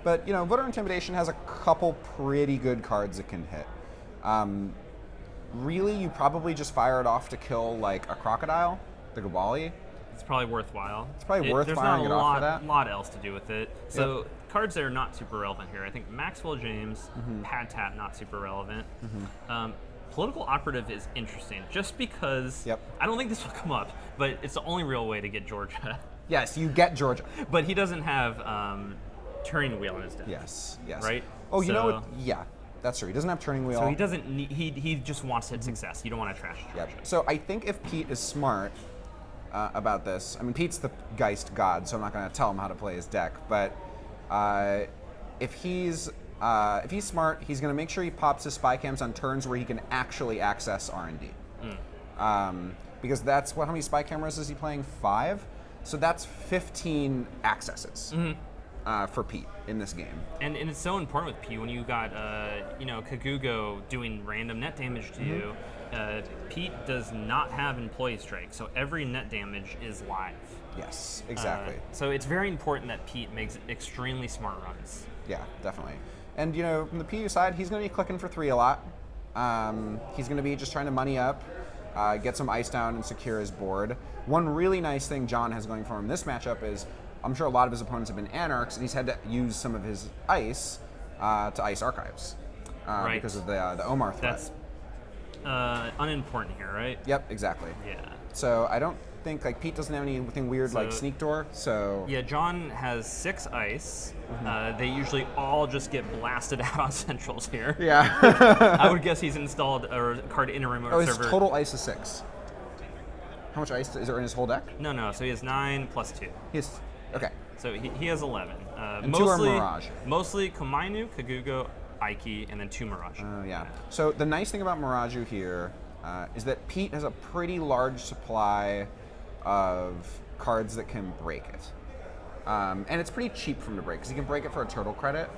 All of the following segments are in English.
But, Voter Intimidation has a couple pretty good cards it can hit. Really, you probably just fire it off to kill, like, a Crocodile, the Gabali. It's probably worthwhile. It's probably worth firing it off for that. There's not a lot else to do with it. So cards that are not super relevant here. I think Maxwell James, Pad Tap, not super relevant. Political Operative is interesting, just because I don't think this will come up, but it's the only real way to get Georgia. Yes, you get Georgia. But he doesn't have Turning Wheel in his deck. Yes. Right? Oh, you know what? Yeah, that's true. He doesn't have Turning Wheel. So he doesn't need, he just wants to hit success. You don't want to trash Georgia. So I think if Pete is smart about this, I mean, Pete's the Geist god, so I'm not going to tell him how to play his deck, but if he's smart, he's going to make sure he pops his spy cams on turns where he can actually access R&D. Because that's how many spy cameras is he playing? 5? So that's 15 accesses for Pete in this game. And it's so important with Pete when you got Kagugo doing random net damage to you. Pete does not have employee strike, so every net damage is live. Yes, exactly. So it's very important that Pete makes extremely smart runs. Yeah, definitely. And from the PU side, he's going to be clicking for 3 a lot. He's going to be just trying to money up, get some ice down, and secure his board. One really nice thing Jon has going for him this matchup is, I'm sure a lot of his opponents have been Anarchs, and he's had to use some of his ice to ice archives because of the Omar threat. That's unimportant here, right? Yep, exactly. Yeah. So I don't think, Pete doesn't have anything weird like Sneak Door, so... Yeah, Jon has 6 ice. They usually all just get blasted out on centrals here. Yeah. I would guess he's installed a card in a remote server. His total ice is 6. How much ice is there in his whole deck? No, so he has 9 plus 2. Okay. So he has 11. And mostly, 2 are Mirage. Mostly Komainu, Kagugo, Aiki, and then 2 Mirage. Yeah. So the nice thing about Miraju here is that Pete has a pretty large supply of cards that can break it. And it's pretty cheap for him to break, because he can break it for a turtle credit.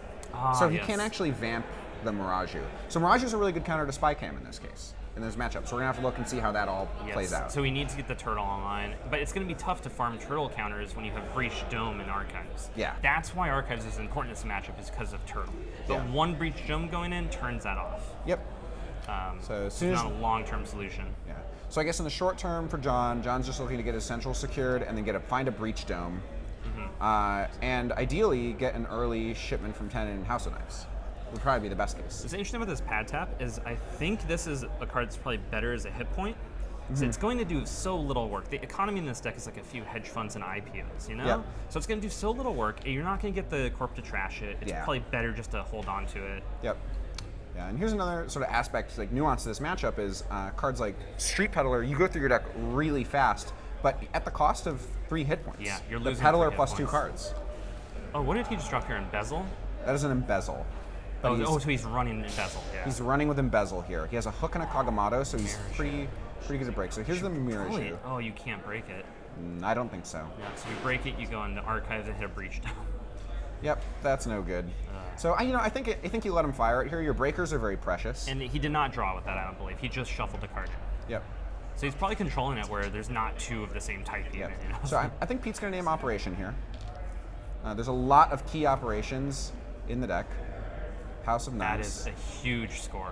So he can't actually vamp the Miraju. So Miraju is a really good counter to Spy Cam in this case, in this matchup. So we're going to have to look and see how that all plays out. So he needs to get the turtle online. But it's going to be tough to farm turtle counters when you have Breach Dome and Archives. Yeah. That's why Archives is important in this matchup, is because of turtle. But one Breach Dome going in turns that off. Yep. So it's not a long-term solution. Yeah. So I guess in the short term for Jon, Jon's just looking to get his central secured and then find a Breach Dome. And ideally get an early shipment from 10 in House of Knives. Would probably be the best case. What's interesting about this Pad Tap is I think this is a card that's probably better as a hit point. So it's going to do so little work. The economy in this deck is like a few hedge funds and IPOs, Yep. So it's going to do so little work. You're not going to get the corp to trash it. It's probably better just to hold on to it. Yep. Yeah, and here's another sort of aspect, nuance to this matchup is cards like Street Peddler, you go through your deck really fast, but at the cost of 3 hit points. Yeah, you're losing the Peddler 3 plus hit 2 points. cards. Oh, what did he just drop here? Embezzle? That is an Embezzle. So he's running Embezzle. Yeah. He's running with Embezzle here. He has a hook and a Kagamato, so he's pretty good at break. So here's the Mirage. Oh, you can't break it. I don't think so. Yeah, so you break it, you go into Archives and hit a Breach Dome. Yep, that's no good. So I think you let him fire it here. Your breakers are very precious. And he did not draw with that, I don't believe. He just shuffled the card. Yep. So he's probably controlling it where there's not 2 of the same type even. So I think Pete's going to name Operation here. There's a lot of key operations in the deck. House of Knives. That is a huge score.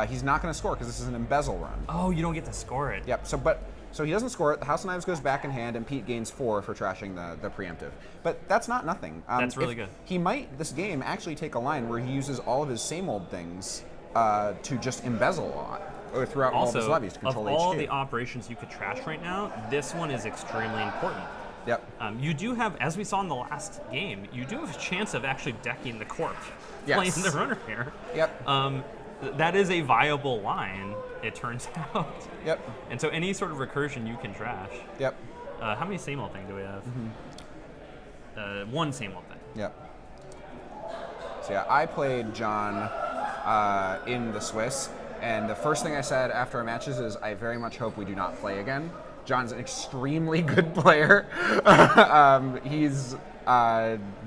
He's not going to score because this is an Embezzle run. Oh, you don't get to score it. Yep. So he doesn't score it. The House of Knives goes back in hand, and Pete gains 4 for trashing the preemptive. But that's not nothing. That's really good. He might, this game, actually take a line where he uses all of his same old things to just embezzle a lot, or throughout all of his levies to control of all HQ. the operations you could trash right now, this one is extremely important. Yep. You do have, as we saw in the last game, you do have a chance of actually decking the corp, yes. playing the runner here. Yep. That is a viable line, it turns out. Yep. And so any sort of recursion you can trash. Yep. How many same old thing do we have? 1 same old thing. Yep. So yeah, I played Jon in the Swiss, and the first thing I said after our matches is, I very much hope we do not play again. Jon's an extremely good player. He's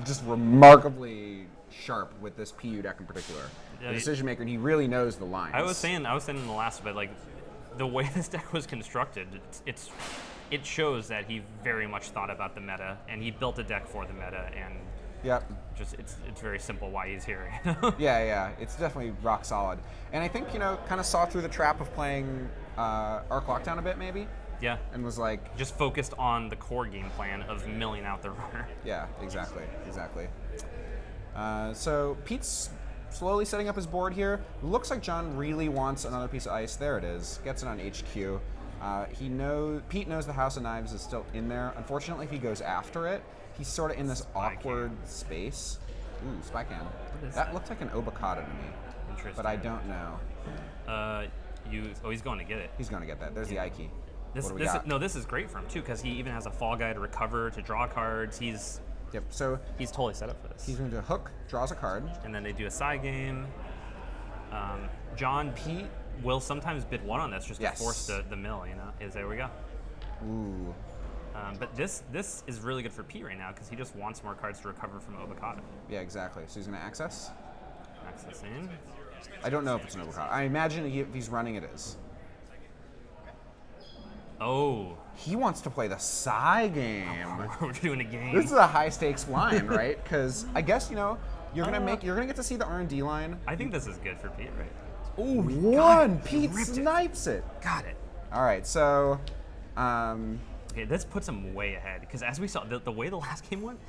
just remarkably sharp with this PU deck in particular. The decision maker, and he really knows the lines. I was saying in the last bit, the way this deck was constructed, it shows that he very much thought about the meta, and he built a deck for the meta, and Yep. Just it's very simple why he's here. Yeah. It's definitely rock solid. And I think, kind of saw through the trap of playing Arc Lockdown a bit, maybe. Yeah. And was like... just focused on the core game plan of milling out the runner. Yeah, exactly. So Pete's slowly setting up his board here. Looks like Jon really wants another piece of ice. There it is. Gets it on HQ. Pete knows the House of Knives is still in there. Unfortunately, if he goes after it, he's sort of in this awkward space. Ooh, spy cam. That looked like an Obokata to me. Interesting. But I don't know. He's going to get it. He's going to get that. There's the I key. This is great for him too, because he even has a fall guy to recover, to draw cards. Yep. So he's totally set up for this. He's going to hook, draws a card, and then they do a side game. Pete will sometimes bid one on this just to force the mill. There we go. Ooh. But this is really good for Pete right now because he just wants more cards to recover from Obokata. Yeah, exactly. So he's going to access. Accessing. I don't know if it's an Obokata. I imagine if he's running, it is. Oh. He wants to play the Psy game. We're doing a game. This is a high stakes line, right? Because I guess you're gonna get to see the R&D line. I think this is good for Pete, right? Ooh, one. Pete snipes it. Got it. All right, so. Okay, this puts him way ahead because as we saw, the way the last game went,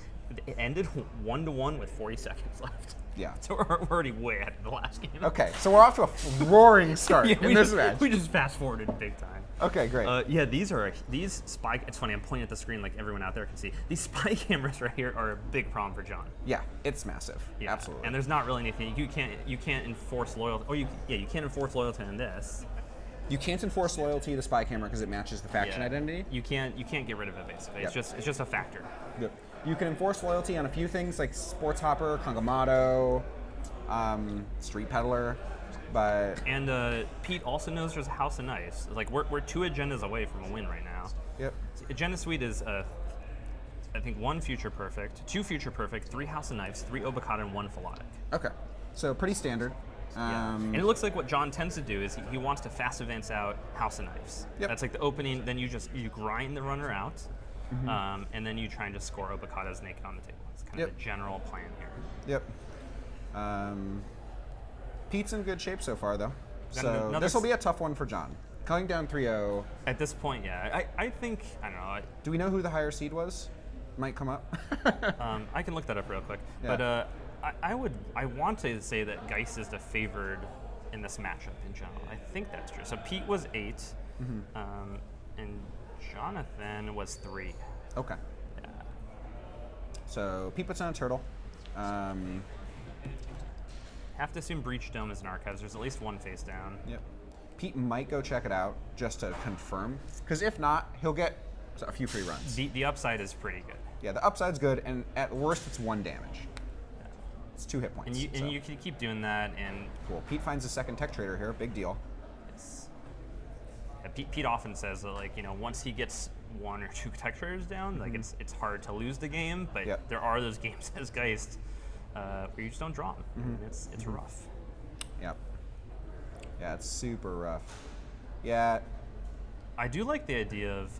it ended 1-1 with 40 seconds left. Yeah. So we're already way ahead of the last game. Okay, so we're off to a roaring start in this match. We just fast forwarded big time. Okay, great. These spy. It's funny. I'm pointing at the screen like everyone out there can see. These spy cameras right here are a big problem for Jon. Yeah, it's massive. Yeah, absolutely. And there's not really anything you can't enforce loyalty. Or you can't enforce loyalty on this. You can't enforce loyalty to spy camera because it matches the faction identity. You can't get rid of it basically. Yep. It's just a factor. Yep. You can enforce loyalty on a few things like Sports Hopper, Kangamato, Street Peddler. And Pete also knows there's a House of Knives. Like we're 2 agendas away from a win right now. Yep. Agenda Suite is I think 1 Future Perfect, 2 Future Perfect, 3 House of Knives, 3 Obokata, and 1 Philotic. Okay. So pretty standard. And it looks like what Jon tends to do is he wants to fast advance out House of Knives. Yep. That's like the opening. Then you grind the runner out, and then you try and just score Obokata's naked on the table. It's kind of the general plan here. Yep. Pete's in good shape so far, though. So this will be a tough one for Jon. Cutting down 3-0. At this point, yeah. I think, I don't know. Do we know who the higher seed was? Might come up. I can look that up real quick. Yeah. But I want to say that Geist is the favored in this matchup in general. I think that's true. So Pete was 8, and Jonathan was 3. Okay. Yeah. So Pete puts on a turtle. Have to assume Breach Dome is an archives. There's at least 1 face down. Yep. Pete might go check it out just to confirm, because if not, he'll get a few free runs. The upside is pretty good. Yeah, the upside's good, and at worst, it's 1 damage. Yeah. It's 2 hit points. And you can keep doing that. And cool. Pete finds a second tech trader here. Big deal. Pete often says that, like, once he gets 1 or 2 tech traders down, like it's hard to lose the game. But there are those games as Geist where you just don't draw them. It's rough. Yep. Yeah, it's super rough. Yeah. I do like the idea of,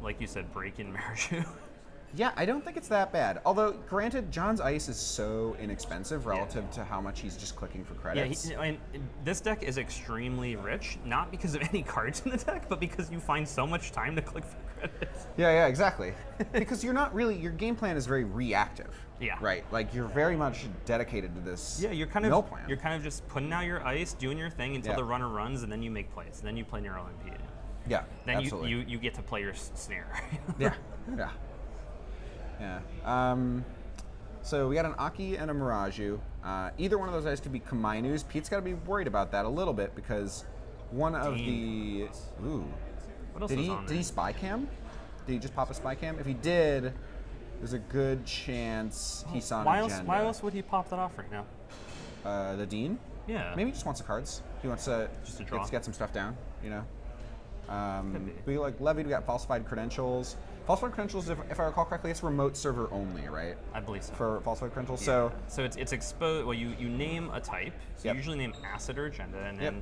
like you said, break-in Mariju. Yeah, I don't think it's that bad. Although, granted, Jon's ice is so inexpensive relative to how much he's just clicking for credits. Yeah, and this deck is extremely rich, not because of any cards in the deck, but because you find so much time to click for credits. Yeah, exactly. Because you're not really, your game plan is very reactive. Yeah. Right? Like, you're very much dedicated to this you're kind mill of plan. You're kind of just putting out your ice, doing your thing until the runner runs, and then you make plays. And then you play your LMP. Yeah, then absolutely. you get to play your snare. Yeah. So we got an Aki and a Miraju. Either one of those guys could be Kamainus. Pete's got to be worried about that a little bit because one of the... Ooh. What else did was on he spy cam? Did he just pop a spy cam? If he did, there's a good chance he saw an agenda. Why else would he pop that off right now? The Dean? Yeah. Maybe he just wants the cards. He wants to just draw. Get some stuff down, We levied, we got falsified credentials. Falsified credentials, if I recall correctly, it's remote server only, right? I believe so. For falsified credentials, so it's exposed. Well, you name a type. So you usually name acid or agenda, and then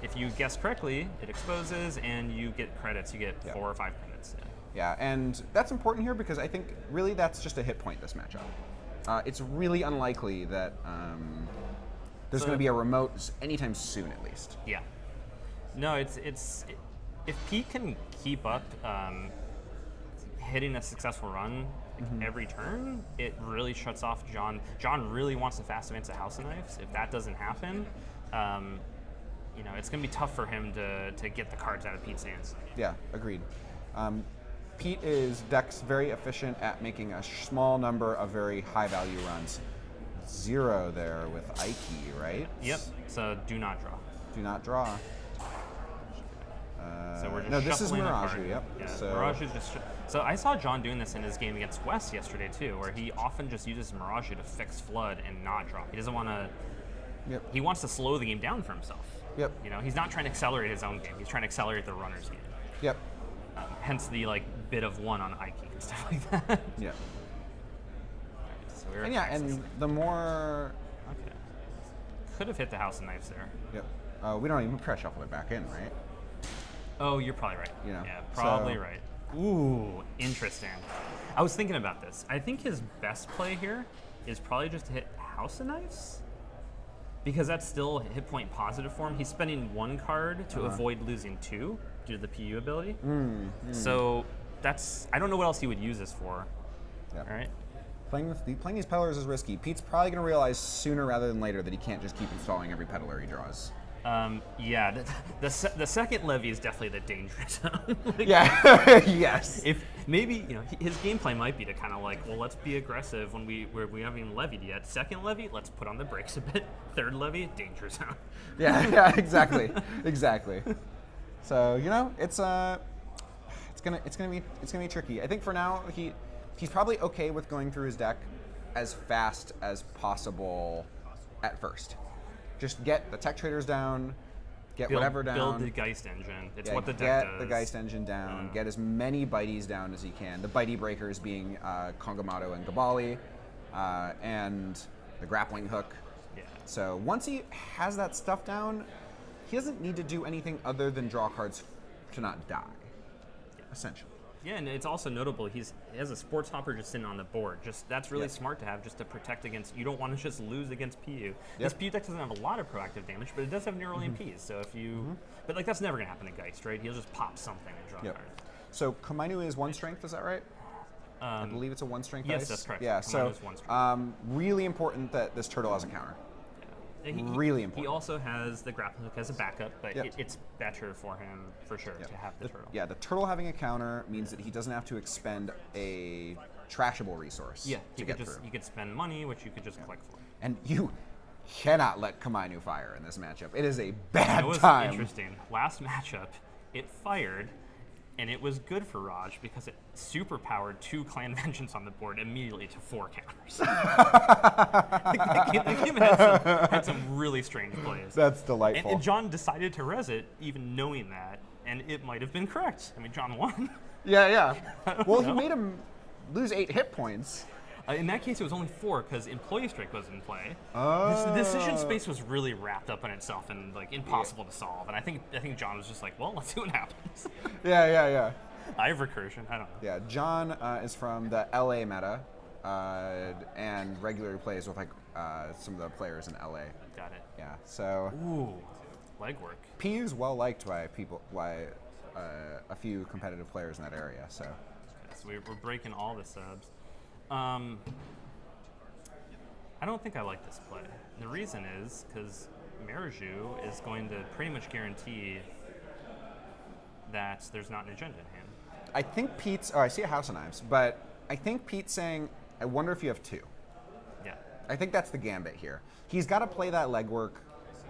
if you guess correctly, it exposes, and you get credits. You get 4 or 5 credits. Yeah, and that's important here because I think really that's just a hit point this matchup. it's really unlikely that there's going to be a remote anytime soon, at least. Yeah. No, it's if Pete can keep up hitting a successful run every turn, it really shuts off Jon. Jon really wants to fast advance a House of Knives. If that doesn't happen, it's going to be tough for him to get the cards out of Pete's hands. Yeah, agreed. Pete's deck's very efficient at making a small number of very high-value runs. 0 there with Ike, right? Yep. So do not draw. Do not draw. So we're just no, this is shuffling a Mirage. card. Yep. Yeah, So Mirage is just. So I saw Jon doing this in his game against West yesterday too, where he often just uses Mirage to fix Flood and not draw. He doesn't want to. Yep. He wants to slow the game down for himself. Yep. He's not trying to accelerate his own game. He's trying to accelerate the runner's game. Yep. Hence the bit of 1 on Ike and stuff like that. Yeah. So we're And the more. Okay. Could have hit the House of Knives there. Yep. We don't even press shuffle it back in, right? Oh, you're probably right. Yeah, so- probably right. Ooh, interesting. I was thinking about this. I think his best play here is probably just to hit House of Knives, because that's still hit point positive for him. He's spending 1 card to avoid losing 2 due to the PU ability. So I don't know what else he would use this for. Yeah. All right. Playing these peddlers is risky. Pete's probably going to realize sooner rather than later that he can't just keep installing every peddler he draws. Yeah, the second levy is definitely the dangerous zone. Yeah. Yes. If maybe his gameplay might be to kind of let's be aggressive when we haven't even levied yet. Second levy, let's put on the brakes a bit. Third levy, danger zone. Yeah. Exactly. So it's gonna be tricky. I think for now he's probably okay with going through his deck as fast as possible at first. Just get the tech traders down, whatever down. Build the Geist engine. It's what the deck does. Get the Geist engine down. Get as many Bites down as he can. The Bitey breakers being Kongamato and Gabali, and the grappling hook. Yeah. So once he has that stuff down, he doesn't need to do anything other than draw cards to not die, essentially. Yeah, and it's also notable he has a sports hopper just sitting on the board. That's really smart to have, just to protect against. You don't want to just lose against PU. This PU deck doesn't have a lot of proactive damage, but it does have Neural EMPs. So if you, but that's never going to happen to Geist, right? He'll just pop something and draw cards. So Komainu is 1 strength, is that right? I believe it's a 1 strength dice. Yes, that's correct. Yeah, so Komainu's 1 strength. really important that this turtle has a counter. Really important. He also has the grappling hook as a backup, but Yep. it's better for him for sure to have the turtle. Yeah, the turtle having a counter means that he doesn't have to expend a trashable resource. Yeah, to get through. you could spend money, which you could just click for. And you cannot let Komainu fire in this matchup. It is a bad It was time. interesting. Last matchup, it fired, and it was good for Raj because it super powered 2 Clan Vengeance on the board immediately to 4 counters. The game had some really strange plays. That's delightful. And Jon decided to res it, even knowing that, and it might have been correct. I mean, Jon won. Yeah. Well, he know. made him lose 8 hit points. In that case, it was only 4 because Employee Strike was in play. Oh. The decision space was really wrapped up in itself and impossible to solve. And I think Jon was just like, well, let's see what happens. Yeah. I have recursion. I don't know. Yeah, Jon is from the LA meta and regularly plays with some of the players in LA. Got it. Yeah, so Ooh, legwork. PU's well liked by a few competitive players in that area. So We're breaking all the subs. I don't think I like this play. The reason is because Mariju is going to pretty much guarantee that there's not an agenda in hand. I think Pete's. Oh, I see a House of Knives, but I think Pete's saying, "I wonder if you have 2." Yeah. I think that's the gambit here. He's got to play that legwork.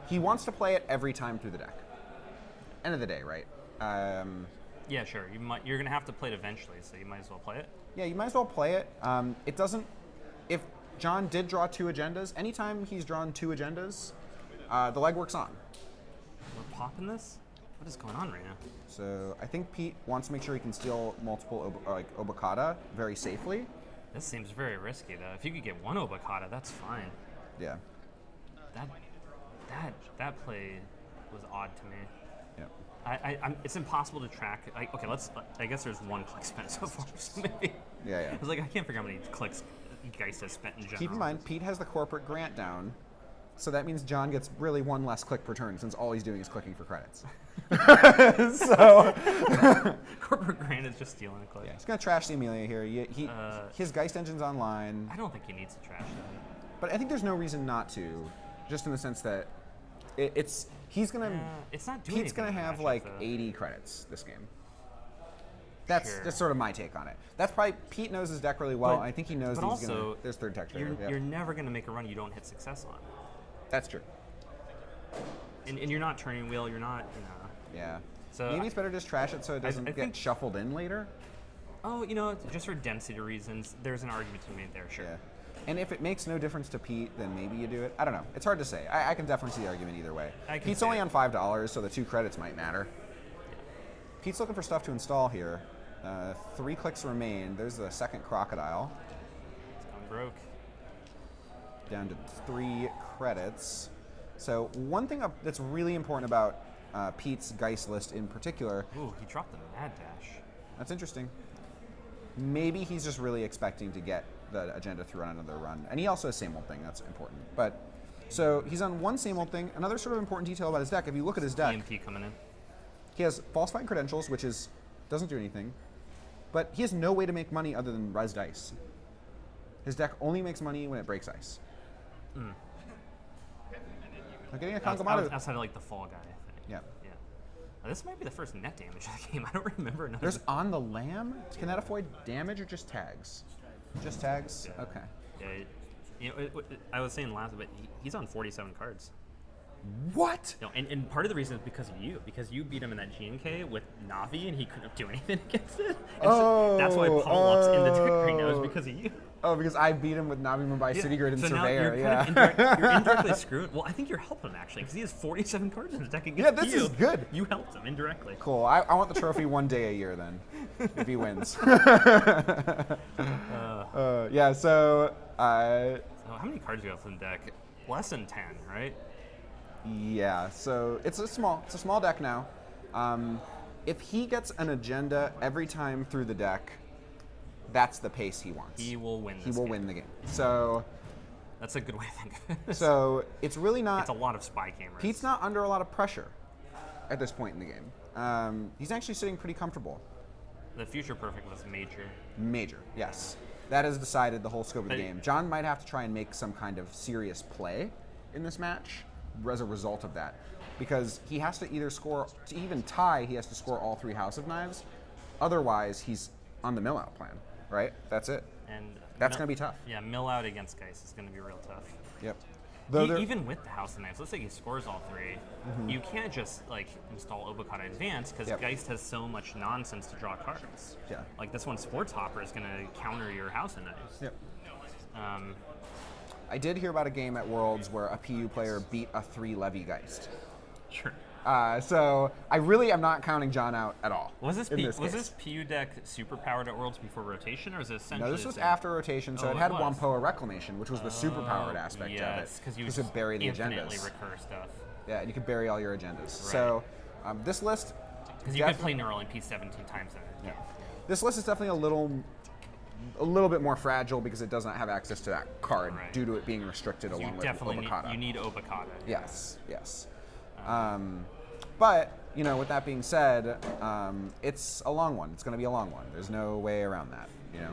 He wants to play it every time through the deck. End of the day, right? Yeah, sure. You're gonna have to play it eventually, so you might as well play it. Yeah, you might as well play it. It doesn't. If Jon did draw 2 agendas, anytime he's drawn 2 agendas, the legwork's on. We're popping this? What is going on right now? So I think Pete wants to make sure he can steal multiple Obokata very safely. This seems very risky, though. If you could get 1 Obokata, that's fine. Yeah. That play was odd to me. Yeah. It's impossible to track. I guess there's 1 click spent so far, so maybe. Yeah. I was like, I can't figure out how many clicks Geist has spent in general. Keep in mind, Pete has the corporate grant down, so that means Jon gets really one less click per turn since all he's doing is clicking for credits. So corporate grant is just stealing a click. yeah, he's gonna trash the Amelia here. His Geist engine's online. I don't think he needs to trash that. But I think there's no reason not to, just in the sense that he's gonna. It's not doing Pete's gonna anything have to like match up, 80 credits this game. That's Sure. sort of my take on it. That's probably Pete knows his deck really well. But- I think he knows but that he's also, gonna. There's third tech You're, trader. Yeah. you're never going to make a run you don't hit success on. That's true. And you're not turning wheel, you're not, you know. Yeah. So Maybe it's better just trash it so it doesn't I get think- shuffled in later. Oh, you know, just for density reasons, there's an argument to be made there, sure. Yeah. And if it makes no difference to Pete, then maybe you do it. I don't know. It's hard to say. I can definitely see the argument either way. Pete's only on $5, so the 2 credits might matter. Pete's looking for stuff to install here. 3 clicks remain. There's the second crocodile. It's gone broke. Down to 3 credits. So one thing that's really important about Pete's Geist list in particular. Ooh, he dropped the Mad Dash. That's interesting. Maybe he's just really expecting to get the agenda through on another run. And he also has same old thing, that's important. But so he's on one same old thing. Another sort of important detail about his deck, if you look at his deck, EMP coming in. he has falsifying credentials, which doesn't do anything. But he has no way to make money other than rezzed ice. His deck only makes money when it breaks ice. Like getting a Kangamaru. Outside of like the fall guy, I think. Yeah. Yeah. This might be the first net damage of the game. I don't remember another. There's on the lamb. Can that avoid damage or just tags? Just tags? Yeah. Okay. Yeah, you know, I was saying last, but he's on 47 cards. What? No, and part of the reason is because of you, because you beat him in that G&K with Navi, and he couldn't do anything against it. And so that's why Paul Up's in the deck right now is because of you. Oh, because I beat him with Navi Mumbai City Grid and so Surveyor. Now you're kind of you're indirectly screwed. Well, I think you're helping him actually, because he has 47 cards in his deck against Yeah, this you. is good. You helped him indirectly. Cool. I want the trophy one day a year then, if he wins. Yeah. So. So how many cards do you have in the deck? Less than 10, right? Yeah. So it's a small deck now. If he gets an agenda every time through the deck, that's the pace he wants. He will win. He will win the game. So. That's a good way to think of it. So it's really not. It's a lot of spy cameras. Pete's not under a lot of pressure at this point in the game. He's actually sitting pretty comfortable. The future perfect was major. Major, yes. That has decided the whole scope of the But- game. Jon might have to try and make some kind of serious play in this match as a result of that. Because he has to either score, to even tie, he has to score all 3 House of Knives. Otherwise, he's on the mill-out plan, right? That's it. And That's going to be tough. Yeah, mill out against Geist is going to be real tough. Yep. Even with the House of Knives, let's say he scores all 3, you can't just like install Obokata Advance because Yep. Geist has so much nonsense to draw cards. Yeah. Like this one, Sports Hopper is going to counter your House of Knives. Yep. Um, I did hear about a game at Worlds where a PU player beat a 3 Levy Geist. sure. So I really am not counting Jon out at all. Was this case. this PU deck super powered at Worlds before rotation, or is it essentially? No, this was the same? after rotation, so Oh, it it had was. Wampoa Reclamation, which was the super powered aspect of it. Yes, because you could bury the infinitely agendas. recur stuff. Yeah, and you could bury all your agendas. So this list, Because you could play Neural MP 17 times in it. yeah. This list is definitely a little bit more fragile because it does not have access to that card Right. due to it being restricted You along with definitely Obokata. need Obokata. Yes, yes. But, you know, with that being said, it's a long one. It's going to be a long one. There's no way around that, you know.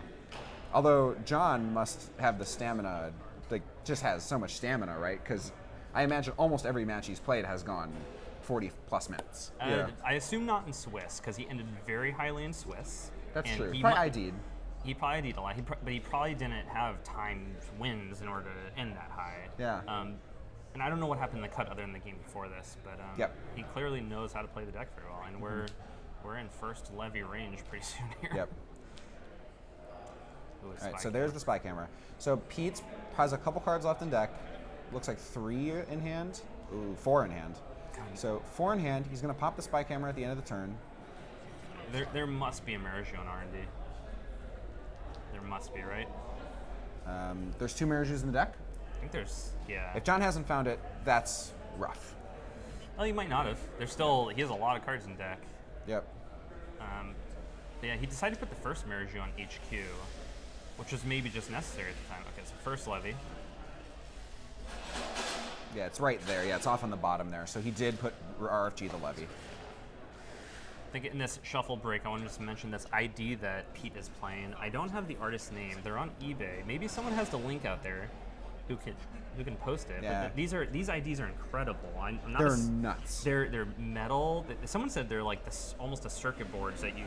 Although Jon must have the stamina, like, just has so much stamina, right? Because I imagine almost every match he's played has gone 40-plus minutes. Yeah. I assume not in Swiss, because he ended very highly in Swiss. That's and true. He Probably mu- ID'd. He probably ID'd a lot, but he probably didn't have timed wins in order to end that high. Yeah. And I don't know what happened in the cut other than the game before this, but Yep. he clearly knows how to play the deck very well, and we're in first levy range pretty soon here. Yep. Ooh, All right, spy so there's the spy camera. So Pete has a couple cards left in deck. Looks like 3 in hand. Ooh, 4 in hand. So 4 in hand. He's going to pop the spy camera at the end of the turn. There must be a Mariju on R&D. There must be, right? There's 2 Marajus in the deck. I think there's, yeah. If Jon hasn't found it, that's rough. Well, he might not have. He has a lot of cards in deck. Yep. But yeah, he decided to put the first Mariju on HQ. which was maybe just necessary at the time. Okay, so first levy. Yeah, it's right there. Yeah, it's off on the bottom there. So he did put RFG the levy. I think in this shuffle break, I wanted to mention this ID that Pete is playing. I don't have the artist's name. They're on eBay. Maybe someone has the link out there who can post it. Yeah. But these IDs are incredible. I'm not They're nuts. They're metal. Someone said they're like this, almost the circuit boards that you.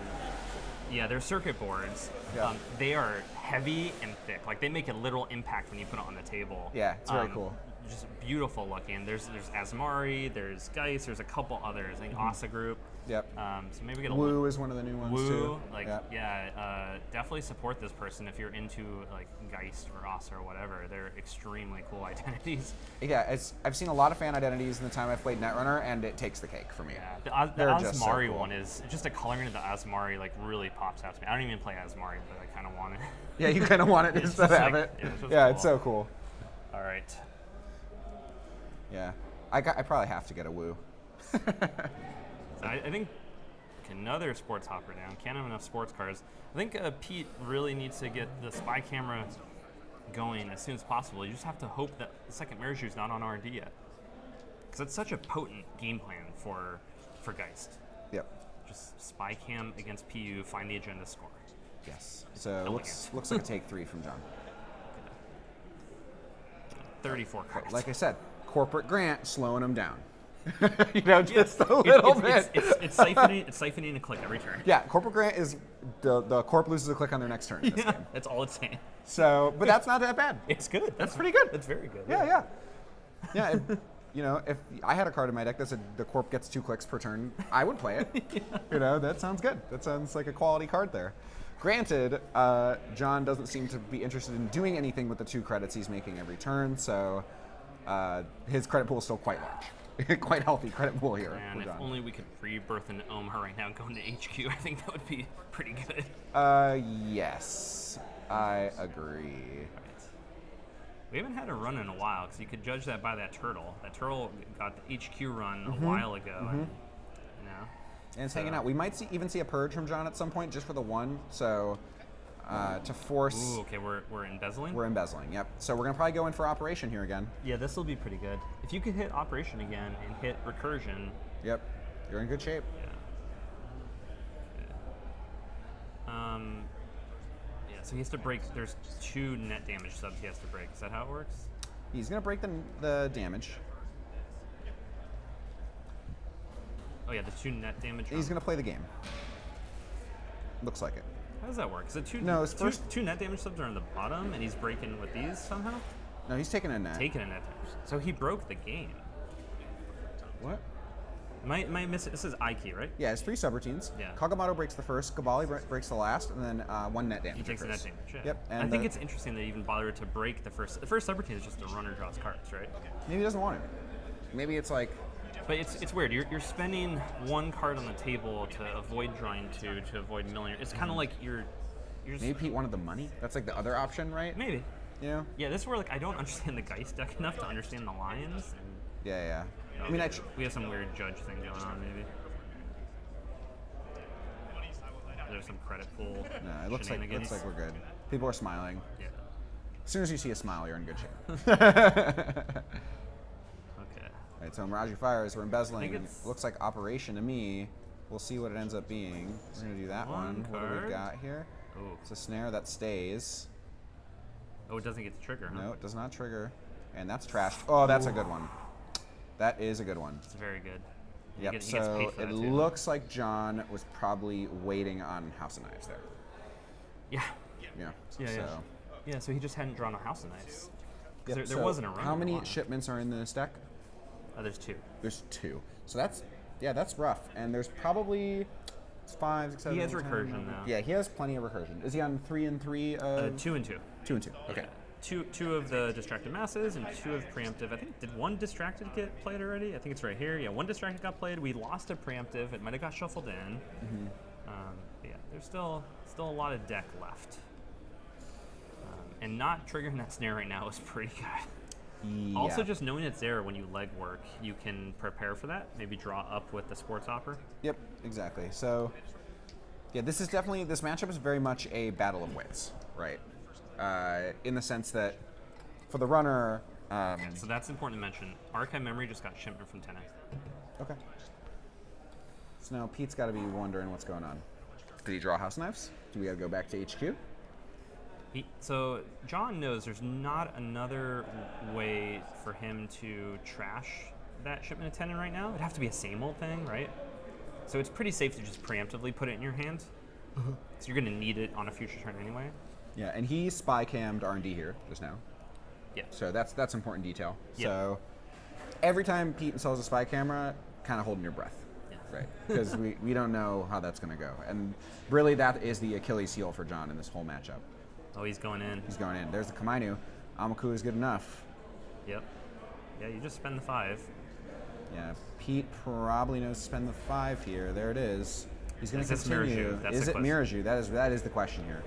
Yeah, they're circuit boards. Yeah. They are heavy and thick. Like they make a literal impact when you put it on the table. Yeah, it's very cool. Just beautiful looking. There's Asmari, there's Geist, there's a couple others. I think Asa Group. Yep. So maybe we get a Woo is one of the new ones Woo, too. like definitely support this person if you're into like Geist or Asa or whatever. They're extremely cool identities. Yeah, I've seen a lot of fan identities in the time I've played Netrunner, and it takes the cake for me. Yeah, the They're just so Asmari cool. one is just the coloring of the Asmari like really pops out to me. I don't even play Asmari, but I kind of want it. Yeah, you kind of want it just to have like, it. it's just Yeah, cool. it's so cool. All right. Yeah, I probably have to get a Woo. So I think another sports hopper down. Can't have enough sports cards. I think Pete really needs to get the spy camera going as soon as possible. You just have to hope that the second mirror shoe is not on R&D yet, because it's such a potent game plan for Geist. Yep. Just spy cam against PU, find the agenda score. Yes. So looks like a take 3 from Jon. 34 cards. Like I said, corporate Grant slowing him down. You know, just a little bit. It's siphoning a click every turn. Yeah, corporate Grant is the corp loses a click on their next turn in this game. That's all it's saying. So, but that's not that bad. It's good. That's pretty good. That's very good. Yeah. You know, if I had a card in my deck that said the corp gets 2 clicks per turn, I would play it. Yeah. You know, that sounds good. That sounds like a quality card there. Granted, Jon doesn't seem to be interested in doing anything with the 2 credits he's making every turn, so his credit pool is still quite large. Quite healthy credit pool here. And if only we could rebirth an Omaha right now and go into HQ, I think that would be pretty good. Yes, I agree. Right. We haven't had a run in a while, because you could judge that by that turtle. That turtle got the HQ run a while ago. And, and it's hanging out. We might even see a purge from Jon at some point, just for the 1. So to force. Ooh, okay, we're embezzling. We're embezzling. Yep. So we're gonna probably go in for operation here again. Yeah, this will be pretty good. If you could hit operation again and hit recursion. Yep. You're in good shape. Yeah. Yeah. So he has to break. There's 2 net damage subs he has to break. Is that how it works? He's gonna break the damage. Oh yeah, the 2 net damage. He's gonna play the game. Looks like it. How does that work? Is it two net damage subs are on the bottom, and he's breaking with these somehow? No, he's taking a net. Taking a net damage. So he broke the game. What? Am I missing? This is I-key, right? Yeah, it's 3 subroutines. Yeah. Kagamato breaks the first, Gabali breaks the last, and then 1 net damage. He takes the net damage. Yeah. Yep. And I think it's interesting that they even bothered to break the first. The first subroutine is just the runner draws cards, right? Maybe he doesn't want it. Maybe it's like. But it's weird. You're spending 1 card on the table to avoid drawing 2, to avoid milling. It's kind of like you're just, maybe Pete wanted the money. That's like the other option, right? Maybe. Yeah. Yeah, this is where like I don't understand the Geist deck enough to understand the Lions. And, Yeah. you know, I mean, we have some weird judge thing going on, maybe. There's some credit pool. No, it looks like we're good. People are smiling. Yeah. As soon as you see a smile, you're in good shape. Okay. Right, so Miraji fires. We're embezzling. it's- Looks like operation to me. We'll see what it ends up being. We're gonna do that One one. What do we card. got here? Oh. It's a snare that stays. Oh, it doesn't get the trigger, huh? No, it does not trigger. And that's trashed. Oh, that's a good one. That is a good one. It's very good. Yep, He gets so paid for it that, too. looks like Jon was probably waiting on House of Knives there. Yeah. Yeah. Yeah, so. yeah. Yeah, so he just hadn't drawn a House of Knives. There So wasn't a run. How in many one. shipments are in this deck? There's 2. There's 2. So that's rough. And there's probably 5, 6, 7. He has 8, 10, recursion 11. now. Yeah, he has plenty of recursion. Is he on 3 and 3? 2 and 2. 2 and 2. Okay. Yeah. Two of the distracted masses and 2 of preemptive. I think, did 1 distracted get played already? I think it's right here. Yeah, 1 distracted got played. We lost a preemptive. It might have got shuffled in. Mm-hmm. But yeah, there's still a lot of deck left. And not triggering that snare right now is pretty good. Yeah. Also, just knowing it's there when you leg work, you can prepare for that. Maybe draw up with the sports hopper. Yep, exactly. So, yeah, this matchup is very much a battle of wits, right? in the sense that for the runner. So that's important to mention. Archive memory just got shipment from 10x. Okay. So now Pete's got to be wondering what's going on. Did he draw house knives? Do we got to go back to HQ? So Jon knows there's not another way for him to trash that shipment of 10 in right now. It'd have to be a same old thing, right? So it's pretty safe to just preemptively put it in your hand. So you're going to need it on a future turn anyway. Yeah, and he spy cammed R&D here just now. Yeah. So that's important detail. Yeah. So every time Pete installs a spy camera, kind of holding your breath. Yeah. Right. Because we don't know how that's going to go. And really that is the Achilles heel for Jon in this whole matchup. Oh, he's going in. He's going in. There's the Kamainu. Amaku is good enough. Yep. Yeah, you just spend the 5. Yeah, Pete probably knows to spend the 5 here. There it is. He's going to continue. Is it Miraju? That is the question here.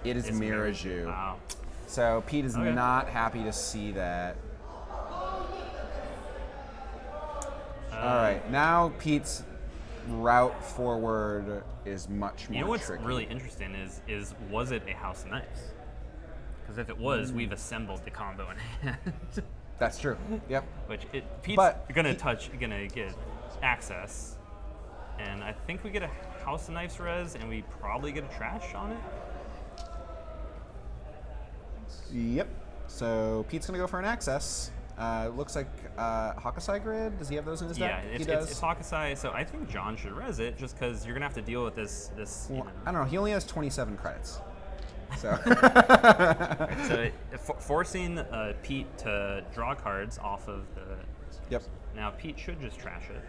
It is Miraju. Wow. So Pete is not happy to see that. All right, now Pete's route forward is much more tricky. You know what's really interesting is was it a House of Knives? Because if it was, we've assembled the combo in hand. That's true. Yep. Which Pete's gonna get access, and I think we get a House of Knives res, and we probably get a trash on it. Yep. So Pete's gonna go for an access. Looks like Hakusai grid. Does he have those in his deck? Yeah, it's Hakusai. So I think Jon should res it just because you're gonna have to deal with this. Well, I don't know. He only has 27 credits. So, so forcing Pete to draw cards off of the. Yep. Now Pete should just trash it.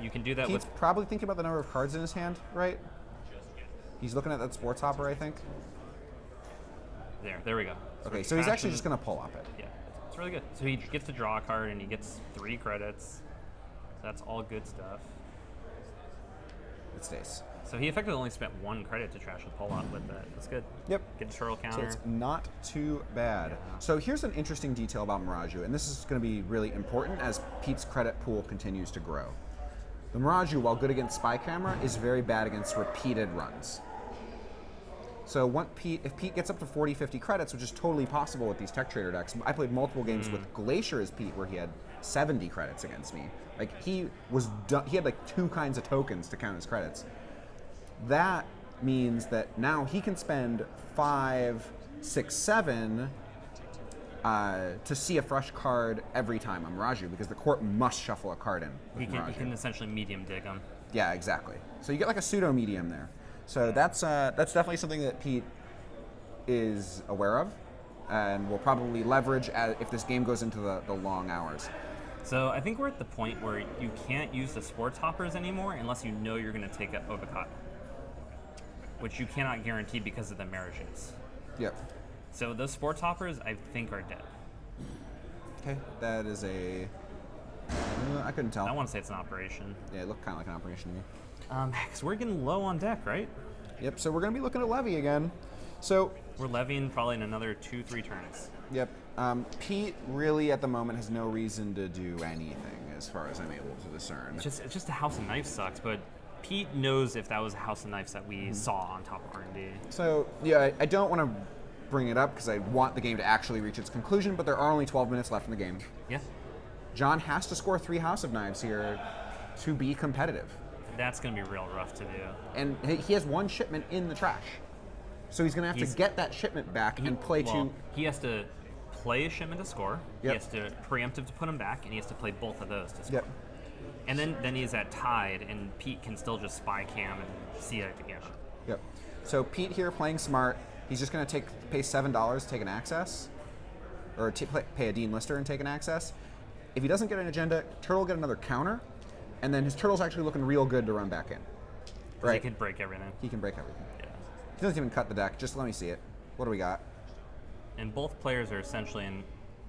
You can do that Pete's with. probably thinking about the number of cards in his hand, right? He's looking at that sports hopper, I think. There we go. Okay, so he's actually just gonna pull up it. Yeah, it's really good. So he gets to draw a card and he gets 3 credits. That's all good stuff. It stays. So he effectively only spent 1 credit to trash with pull up with that. That's good. Yep. Get the turtle counter. So it's not too bad. So here's an interesting detail about Miraju, and this is going to be really important as Pete's credit pool continues to grow. The Miraju, while good against Spy Camera, is very bad against repeated runs. So if Pete gets up to 40, 50 credits, which is totally possible with these Tech Trader decks. I played multiple games with Glacier as Pete where he had 70 credits against me. Like he had like 2 kinds of tokens to count his credits. That means that now he can spend 5, 6, 7 to see a fresh card every time on Miraju because the court must shuffle a card in. He can essentially medium dig him. Yeah, exactly. So you get like a pseudo medium there. So that's definitely something that Pete is aware of, and will probably leverage if this game goes into the long hours. So I think we're at the point where you can't use the sports hoppers anymore unless you know you're going to take up Obakata, which you cannot guarantee because of the marriages. Yep. So those sports hoppers, I think, are dead. Okay, that is a. I couldn't tell. I want to say it's an operation. Yeah, it looked kind of like an operation to me. Because we're getting low on deck, right? Yep. So we're going to be looking at Levy again. So we're levying probably in another 2-3 turns. Yep. Pete really at the moment has no reason to do anything as far as I'm able to discern. It's just a House of Knives sucks, but Pete knows if that was a House of Knives that we saw on top of R&D. So yeah, I don't want to bring it up because I want the game to actually reach its conclusion, but there are only 12 minutes left in the game. Yeah. Jon has to score 3 House of Knives here to be competitive. That's going to be real rough to do. And he has 1 shipment in the trash. So he's going to have to get that shipment back and play 2. He has to play a shipment to score. Yep. He has to preemptive to put him back, and he has to play both of those to score. Yep. And then he's at tied, and Pete can still just spy cam and see it together. Yep. So Pete here playing smart. He's just going to pay $7 to take an access, or pay a Dean Lister and take an access. If he doesn't get an agenda, Turtle will get another counter, and then his Turtle's actually looking real good to run back in. Right. He can break everything. He can break everything. Yeah. He doesn't even cut the deck. Just let me see it. What do we got? And both players are essentially in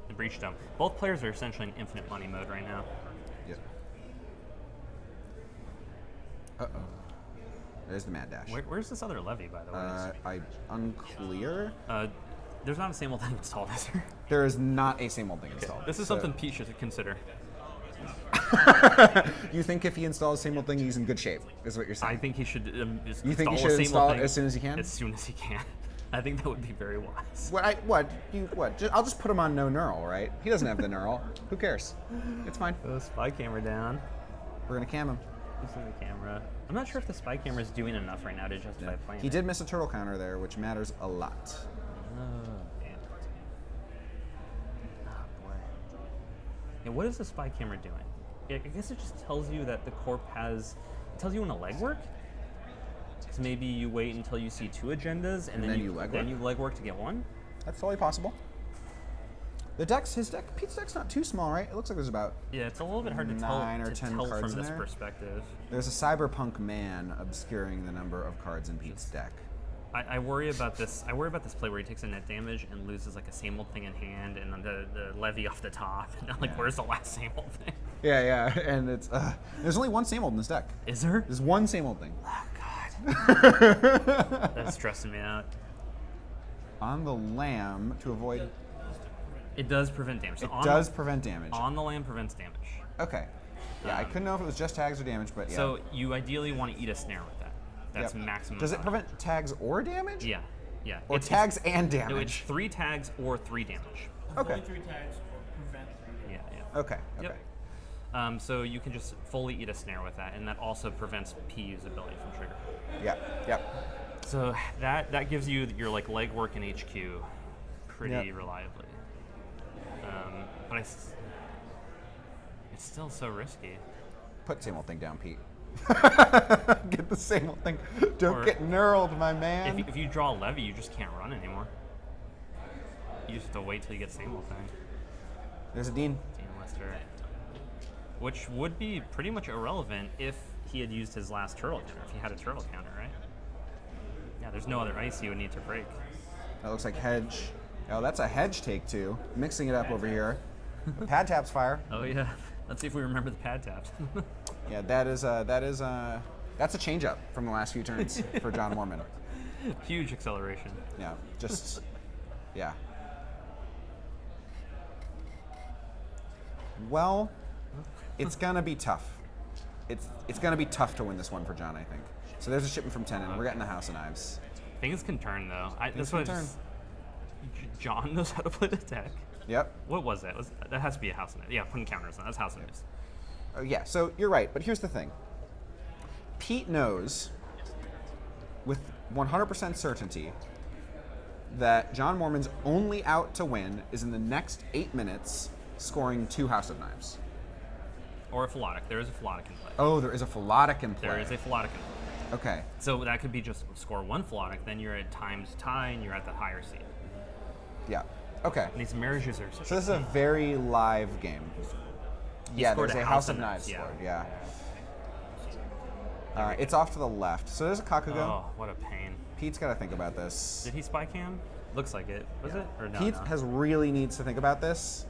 the breach dome. Both players are essentially in infinite money mode right now. Yep. Uh-oh. There's the Mad Dash. Where's this other levy, by the way? Unclear. There's not a same old thing installed, is there? There is not a same old thing installed. This is something Pete should consider. You think if he installs the same old thing, he's in good shape, is what you're saying? I think he should You think he should install it as soon as he can? As soon as he can. I think that would be very wise. I'll just put him on no knurl, right? He doesn't have the knurl. Who cares? It's fine. Put the spy camera down. We're gonna cam him. Using the camera. I'm not sure if the spy camera is doing enough right now to justify playing. He did miss a turtle counter there, which matters a lot. Oh, damn. Oh, boy. Yeah, what is the spy camera doing? I guess it just tells you that the corp has... It tells you when a legwork? So maybe you wait until you see 2 agendas, and then you legwork to get 1? That's totally possible. Pete's deck's not too small, right? It looks like there's about it's a little bit hard to 9 or 10 tell cards from in this there. perspective. There's a cyberpunk man obscuring the number of cards in Pete's deck. I worry about this. I worry about this play where he takes a net damage and loses like a same old thing in hand, and then the levy off the top. And I'm like, where's the last same old thing? Yeah, and it's there's only one same old in this deck. Is there? There's one same old thing. Oh God. That's stressing me out. On the lamb to avoid. It does prevent damage. So it does prevent damage. On the lamb prevents damage. Okay. Yeah, I couldn't know if it was just tags or damage, but yeah. So you ideally want to eat a snare with that. That's maximum. Does it prevent tags or damage? Yeah. Or tags and damage? No, it's 3 tags or 3 damage. Okay. Only 3 tags or prevent 3 damage. Yeah. Okay. Yep. So you can just fully eat a snare with that, and that also prevents PU's ability from trigger. Yep. So that gives you your like legwork in HQ pretty reliably. But it's still so risky. Put the same old thing down, Pete. Get the same old thing. Don't get knurled, my man. If you draw a levy, you just can't run anymore. You just have to wait till you get the same old thing. There's a Dean. Dean Lister. Which would be pretty much irrelevant if he had used his last turtle counter, if he had a turtle counter, right? Yeah, there's no other ice he would need to break. That looks like hedge. Oh, that's a hedge take too. Mixing it up over here. Pad taps fire. Oh yeah. Let's see if we remember the pad taps. Yeah, that's a change up from the last few turns for Jon Moormann. Huge acceleration. Yeah, yeah. Well, it's gonna be tough. It's gonna be tough to win this one for Jon, I think. So there's a shipment from Tenon. We're getting the House of Knives. Things can turn though. Things can turn. Jon knows how to play the deck. Yep. What was that? That has to be a House of Knives. Yeah, putting counters on. That's House of Knives. Yeah, so you're right, but here's the thing. Pete knows with 100% certainty that Jon Moormann's only out to win is in the next 8 minutes scoring 2 House of Knives. Or a Philotic. There is a Philotic in play. Oh, there is a Philotic in play. There is a Philotic in play. Okay. So that could be just score 1 Philotic, then you're at times tie and you're at the higher seed. Yeah. Okay. And these marriages are such So this is a very live game. Yeah, scored there's a House of Knives scored. Yeah. It's off to the left. So there's a Kakugo. Oh, what a pain. Pete's got to think about this. Did he spy cam? Looks like it. Was it? Or no? Pete really needs to think about this.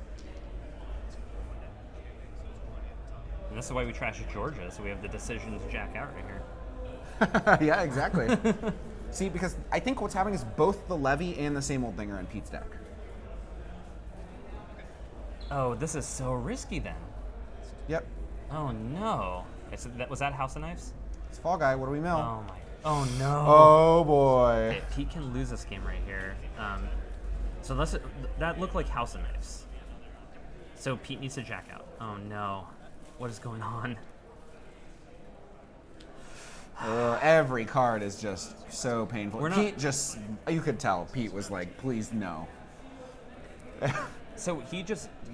And this is why we trash Georgia, so we have the decision to jack out right here. Yeah, exactly. See, because I think what's happening is both the Levy and the Same Old Thing are in Pete's deck. Oh, this is so risky then. Yep. Oh no. Was that House of Knives? It's Fall Guy. What do we mill? Oh my. Oh no. Oh boy. Okay, Pete can lose this game right here. So that looked like House of Knives. So Pete needs to jack out. Oh no. What is going on? Every card is just so painful. Pete you could tell Pete was like, please no. So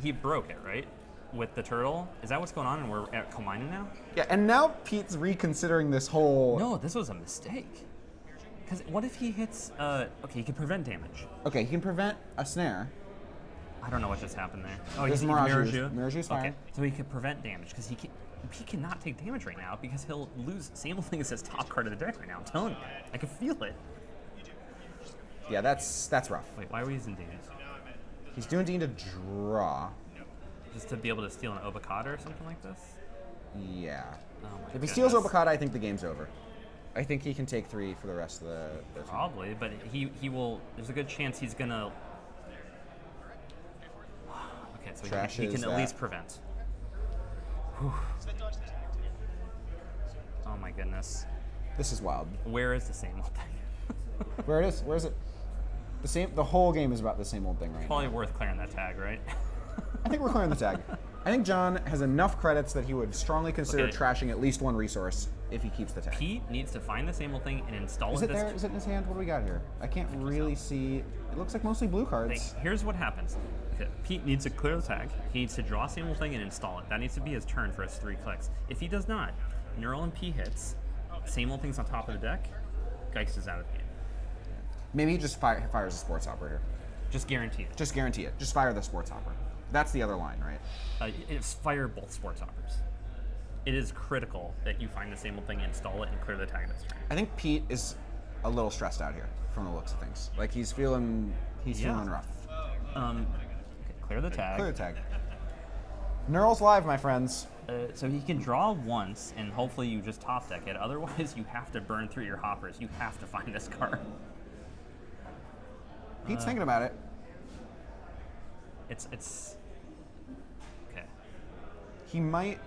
he broke it, right? With the turtle? Is that what's going on and we're at Komina now? Yeah, and now Pete's reconsidering this whole... No, this was a mistake. Because what if he hits... okay, he can prevent damage. Okay, he can prevent a snare. I don't know what just happened there. Oh, he's Mirage. Mirage's fine. Okay, so he can prevent damage because he cannot take damage right now because he'll lose. Same thing as his top card of the deck right now. I'm telling you, I can feel it. Yeah, that's rough. Wait, why are we using Dean? He's doing Dean to draw. Just to be able to steal an Obokata or something like this? Yeah. Oh my If he steals Obokata, I think the game's over. I think he can take 3 for the rest of the Probably, but he will. There's a good chance he's gonna. Okay, so he can at least prevent. Whew. Oh my goodness. This is wild. Where is the same old thing? Where it is? Where is it? The whole game is about the same old thing right Probably now. worth clearing that tag, right? I think we're clearing the tag. I think Jon has enough credits that he would strongly consider Okay. trashing at least one resource if he keeps the tag. Pete needs to find the same old thing and install Is it it there? Is it in his hand? What do we got here? I can't really see. It looks like mostly blue cards. Here's what happens. Okay, Pete needs to clear the tag. He needs to draw a same old thing and install it. That needs to be his turn for his 3 clicks. If he does not, Neural and P hits, same old thing's on top of the deck, Geist is out of the game. Maybe he just fires a sports operator. Just guarantee it. Just guarantee it. Just fire the sports operator. That's the other line, right? It's fire both sports operators. It is critical that you find the same old thing, install it, and clear the tag this turn. I think Pete is a little stressed out here from the looks of things. Like he's feeling rough. Okay, clear the tag. Clear the tag. Neural's live, my friends. So he can draw once, and hopefully you just top deck it. Otherwise, you have to burn through your hoppers. You have to find this card. Pete's thinking about it. It's okay. He might.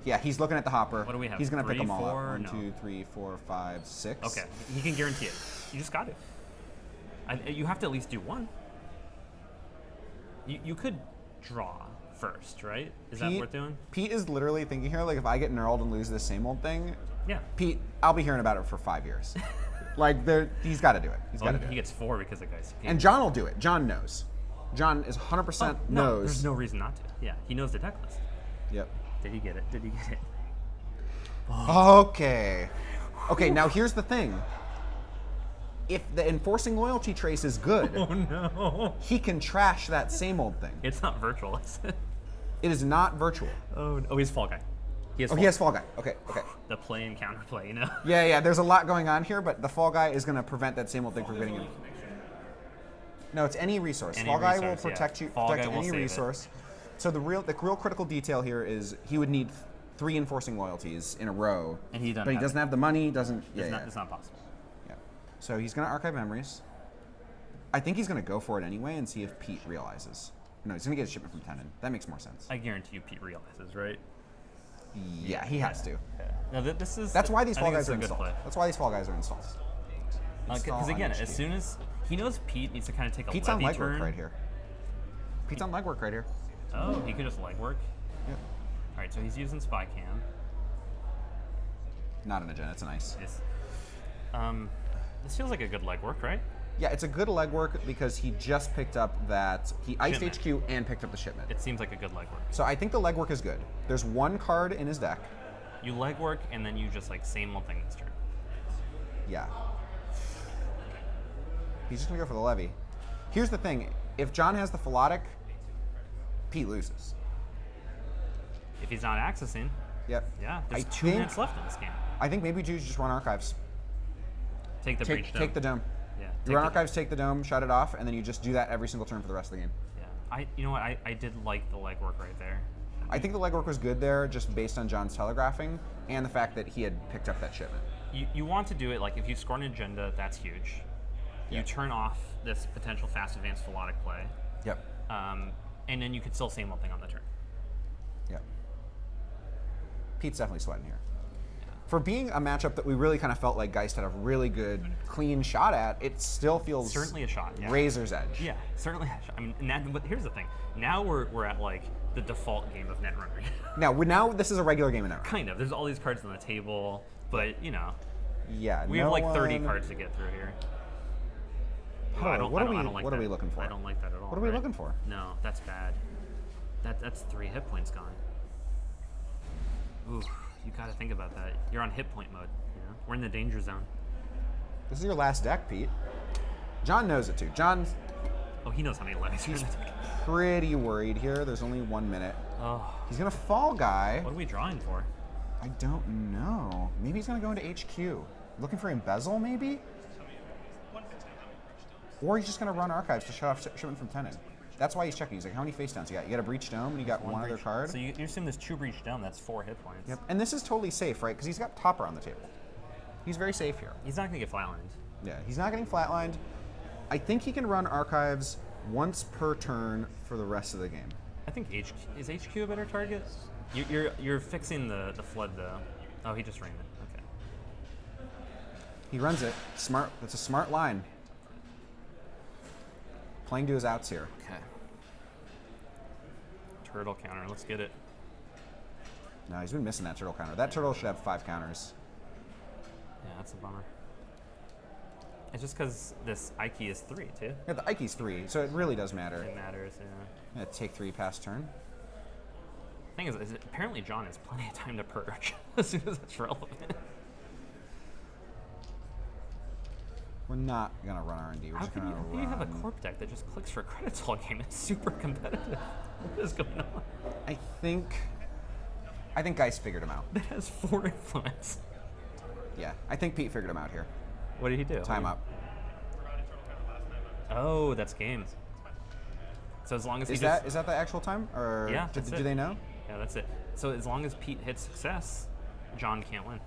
Yeah, he's looking at the hopper. What do we have? He's gonna pick 3, them all 4, up. 1, no. 2, 3, 4, 5, 6. Okay, he can guarantee it. You just got it. You have to at least do one. You could draw first, right? Is that worth doing? Pete is literally thinking here, like, if I get knurled and lose this same old thing, Yeah. Pete, I'll be hearing about it for 5 years. Like, he's got to do it. He's got to do He it. gets 4 because of Geist. And Jon will do it. Jon knows. Jon is 100% No, knows. there's no reason not to. Yeah, he knows the deck list. Yep. Did he get it? Did he get it? Okay. Okay, now here's the thing. If the enforcing loyalty trace is good, Oh no. he can trash that same old thing. It's not virtual, is it? It is not virtual. Oh, he's Fall Guy. He has Oh, he has Fall Guy. Okay, okay. the play and counterplay, you know? Yeah, there's a lot going on here, but the Fall Guy is going to prevent that same old thing from getting in. No, it's any resource. Any Fall Guy will resource, yeah. protect you, Fall protect Guy will any save it. resource. So the real critical detail here is he would need 3 enforcing loyalties in a row. And he doesn't But he have doesn't it. have the money, doesn't. Yeah, It's not possible. yeah. So he's going to archive memories. I think he's going to go for it anyway and see if Pete realizes. No, he's going to get a shipment from Tenon. That makes more sense. I guarantee you Pete realizes, right? Yeah, he has to. Yeah. Now, this is... That's why these I Fall think Guys this are is a good installed. play. That's why these Fall Guys are installed. Because again, as soon as... He knows Pete needs to kind of take a Pete's on levy legwork turn. right here. Pete's on legwork right here. Oh, he could just legwork. Yep. All right, so he's using Spy Cam. Not an agenda, it's an ice. Yes. This feels like a good legwork, right? Yeah, it's a good legwork because he just picked up that he iced Shipment. HQ and picked up the shipment. It seems like a good legwork. So I think the legwork is good. There's 1 card in his deck. You legwork and then you just like same old thing this turn. Yeah. He's just gonna go for the levy. Here's the thing: if Jon has the Philotic, Pete loses. If he's not accessing, Yep. yeah, there's I 2 think- minutes left in this game. I think maybe you just run archives. Take the breach Take the dome. Yeah. You take run the- archives, take the dome, shut it off, and then you just do that every single turn for the rest of the game. Yeah. You know what? I did like the legwork right there. I think the legwork was good there, just based on Jon's telegraphing and the fact that he had picked up that shipment. You want to do it like if you score an agenda, that's huge. You Yeah. turn off this potential fast advanced Philotic play, Yep. and then you could still same old thing on the turn. Yep. Pete's definitely sweating here. For being a matchup that we really kind of felt like Geist had a really good, clean shot at, it still feels Certainly a shot. Yeah. razor's edge. Yeah, certainly. I mean, but here's the thing. Now we're at like the default game of Netrunner. Now this is a regular game in Netrunner. Kind of. There's all these cards on the table, but you know, Yeah. we have like 30 cards to get through here. Ooh, I don't what like are we that. looking for? I don't like that at all. What are we right? looking for? No, that's bad. That's 3 hit points gone. Ooh, you gotta think about that. You're on hit point mode. You know, we're in the danger zone. This is your last deck, Pete. Jon knows it too. Jon's Oh, he knows how many levies are in the deck. pretty worried here. There's only 1 minute. Oh, He's gonna Fall Guy. what are we drawing for? I don't know. Maybe he's gonna go into HQ. Looking for Embezzle, maybe? Or he's just gonna run archives to shut off shipment from Tenon. That's why he's checking. He's like, how many face downs you got? You got a Breach Dome and you got one other breach. card. So you assume there's 2 breach down. That's 4 hit points. Yep. And this is totally safe, right? Because he's got Topper on the table. He's very safe here. He's not gonna get flatlined. Yeah, he's not getting flatlined. I think he can run archives once per turn for the rest of the game. I think is HQ a better target? You're fixing the flood though. Oh, he just ran it. Okay. He runs it. Smart. That's a smart line. playing to his outs here. Okay. Turtle counter. Let's get it. No, he's been missing that turtle counter. That turtle should have 5 counters. Yeah, that's a bummer. It's just because this Ike is 3, too. Yeah, the Ike's 3, so it really does matter. It matters, yeah. I'm gonna take 3 past turn. The thing is apparently Jon has plenty of time to purge as soon as it's relevant. We're not gonna run R&D. We're How just can gonna you, run. you have a corp deck that just clicks for credits all game? It's super competitive. What is going on? I think Geist figured him out. That has 4 influence. Yeah, I think Pete figured him out here. What did he do? Time up. Oh, that's game. So as long as Is he that the actual time, or Yeah, do that's it. they know? Yeah, that's it. So as long as Pete hits success, Jon can't win.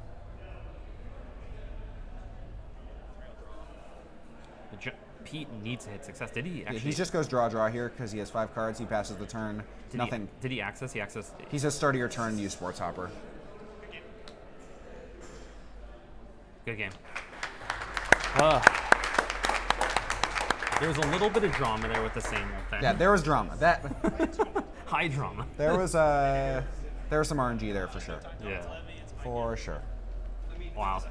Pete needs to hit success. Did he actually? Yeah, he just goes draw here because he has 5 cards. He passes the turn. Nothing. Did he access? He accessed. He says start of your turn. Use Sports Hopper. Good game. There was a little bit of drama there with the same thing. Yeah, there was drama. That High drama. there was some RNG there for sure. Yeah. For sure. Wow.